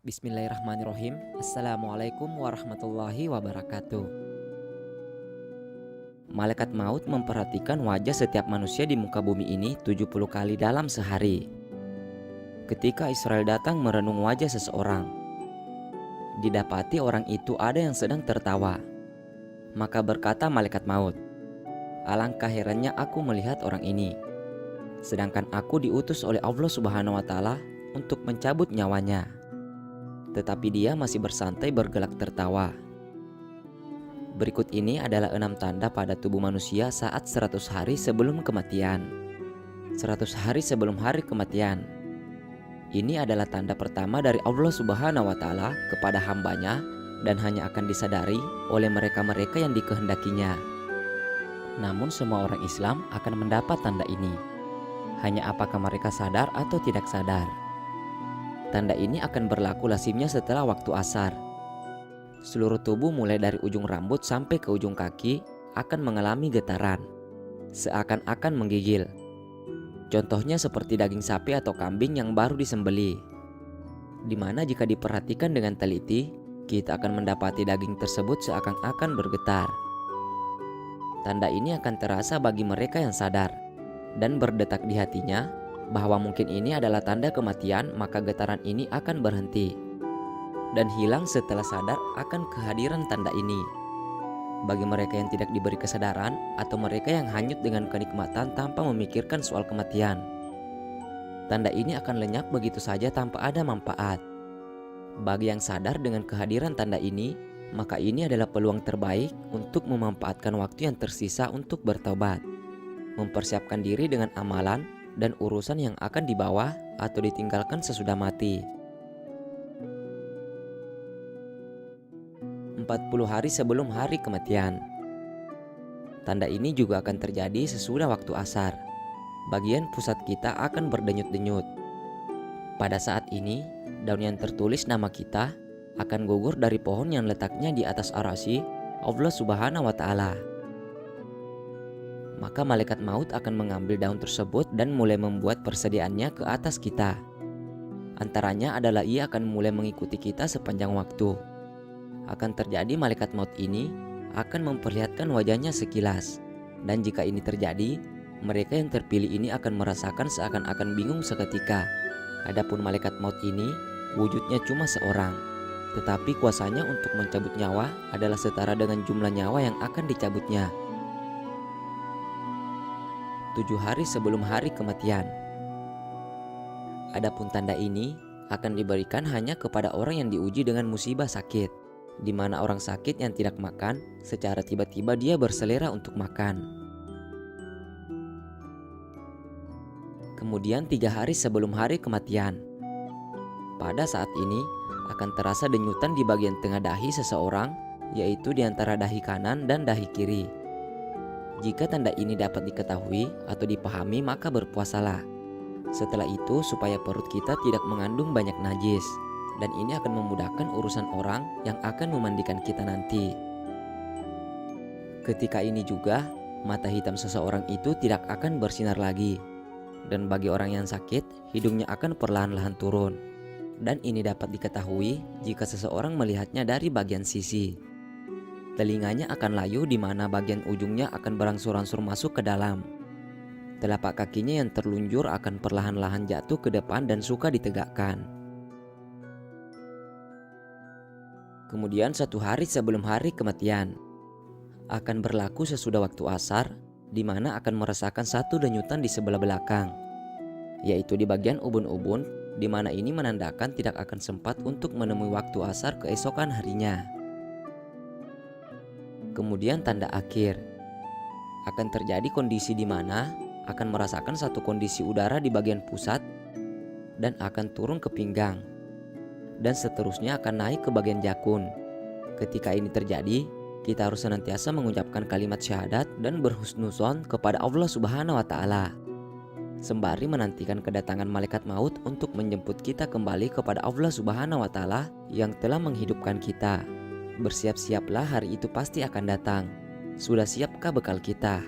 Bismillahirrahmanirrahim. Assalamualaikum warahmatullahi wabarakatuh. Malaikat maut memperhatikan wajah setiap manusia di muka bumi ini 70 kali dalam sehari. Ketika Israel datang merenung wajah seseorang, didapati orang itu ada yang sedang tertawa. Maka berkata malaikat maut, "Alangkah herannya aku melihat orang ini, sedangkan aku diutus oleh Allah Subhanahu wa Ta'ala untuk mencabut nyawanya. Tetapi dia masih bersantai bergelak tertawa." Berikut ini adalah 6 tanda pada tubuh manusia saat 100 hari sebelum kematian. 100 hari sebelum hari kematian. Ini adalah tanda pertama dari Allah Subhanahu wa Ta'ala kepada hambanya dan hanya akan disadari oleh mereka-mereka yang dikehendakinya. Namun semua orang Islam akan mendapat tanda ini. Hanya apakah mereka sadar atau tidak sadar. Tanda ini akan berlaku lazimnya setelah waktu asar. Seluruh tubuh mulai dari ujung rambut sampai ke ujung kaki akan mengalami getaran, seakan-akan menggigil. Contohnya seperti daging sapi atau kambing yang baru disembelih, di mana jika diperhatikan dengan teliti, kita akan mendapati daging tersebut seakan-akan bergetar. Tanda ini akan terasa bagi mereka yang sadar dan berdetak di hatinya bahwa mungkin ini adalah tanda kematian, maka getaran ini akan berhenti dan hilang setelah sadar akan kehadiran tanda ini. Bagi mereka yang tidak diberi kesadaran atau mereka yang hanyut dengan kenikmatan tanpa memikirkan soal kematian, tanda ini akan lenyap begitu saja tanpa ada manfaat. Bagi yang sadar dengan kehadiran tanda ini, maka ini adalah peluang terbaik untuk memanfaatkan waktu yang tersisa untuk bertobat, mempersiapkan diri dengan amalan dan urusan yang akan dibawa atau ditinggalkan sesudah mati. 40 hari sebelum hari kematian. Tanda ini juga akan terjadi sesudah waktu asar. Bagian pusat kita akan berdenyut-denyut. Pada saat ini, daun yang tertulis nama kita akan gugur dari pohon yang letaknya di atas arasy Allah Subhanahu wa Ta'ala. Maka malaikat maut akan mengambil daun tersebut dan mulai membuat persediaannya ke atas kita. Antaranya adalah ia akan mulai mengikuti kita sepanjang waktu. Akan terjadi malaikat maut ini akan memperlihatkan wajahnya sekilas. Dan jika ini terjadi, mereka yang terpilih ini akan merasakan seakan-akan bingung seketika. Adapun malaikat maut ini wujudnya cuma seorang, tetapi kuasanya untuk mencabut nyawa adalah setara dengan jumlah nyawa yang akan dicabutnya. 7 hari sebelum hari kematian. Adapun tanda ini akan diberikan hanya kepada orang yang diuji dengan musibah sakit, di mana orang sakit yang tidak makan, secara tiba-tiba dia berselera untuk makan. Kemudian 3 hari sebelum hari kematian. Pada saat ini akan terasa denyutan di bagian tengah dahi seseorang, yaitu di antara dahi kanan dan dahi kiri. Jika tanda ini dapat diketahui atau dipahami, maka berpuasalah. Setelah itu supaya perut kita tidak mengandung banyak najis, dan ini akan memudahkan urusan orang yang akan memandikan kita nanti. Ketika ini juga, mata hitam seseorang itu tidak akan bersinar lagi. Dan bagi orang yang sakit, hidungnya akan perlahan-lahan turun. Dan ini dapat diketahui jika seseorang melihatnya dari bagian sisi. Telinganya akan layu di mana bagian ujungnya akan berangsur-angsur masuk ke dalam. Telapak kakinya yang terlunjur akan perlahan-lahan jatuh ke depan dan suka ditegakkan. Kemudian 1 hari sebelum hari kematian akan berlaku sesudah waktu asar, di mana akan merasakan satu denyutan di sebelah belakang, yaitu di bagian ubun-ubun, di mana ini menandakan tidak akan sempat untuk menemui waktu asar keesokan harinya. Kemudian tanda akhir akan terjadi kondisi di mana akan merasakan satu kondisi udara di bagian pusat dan akan turun ke pinggang, dan seterusnya akan naik ke bagian jakun. Ketika ini terjadi, kita harus senantiasa mengucapkan kalimat syahadat dan berhusnuzon kepada Allah Subhanahu wa Ta'ala, sembari menantikan kedatangan malaikat maut untuk menjemput kita kembali kepada Allah Subhanahu wa Ta'ala yang telah menghidupkan kita. Bersiap-siaplah, hari itu pasti akan datang. Sudah siapkah bekal kita?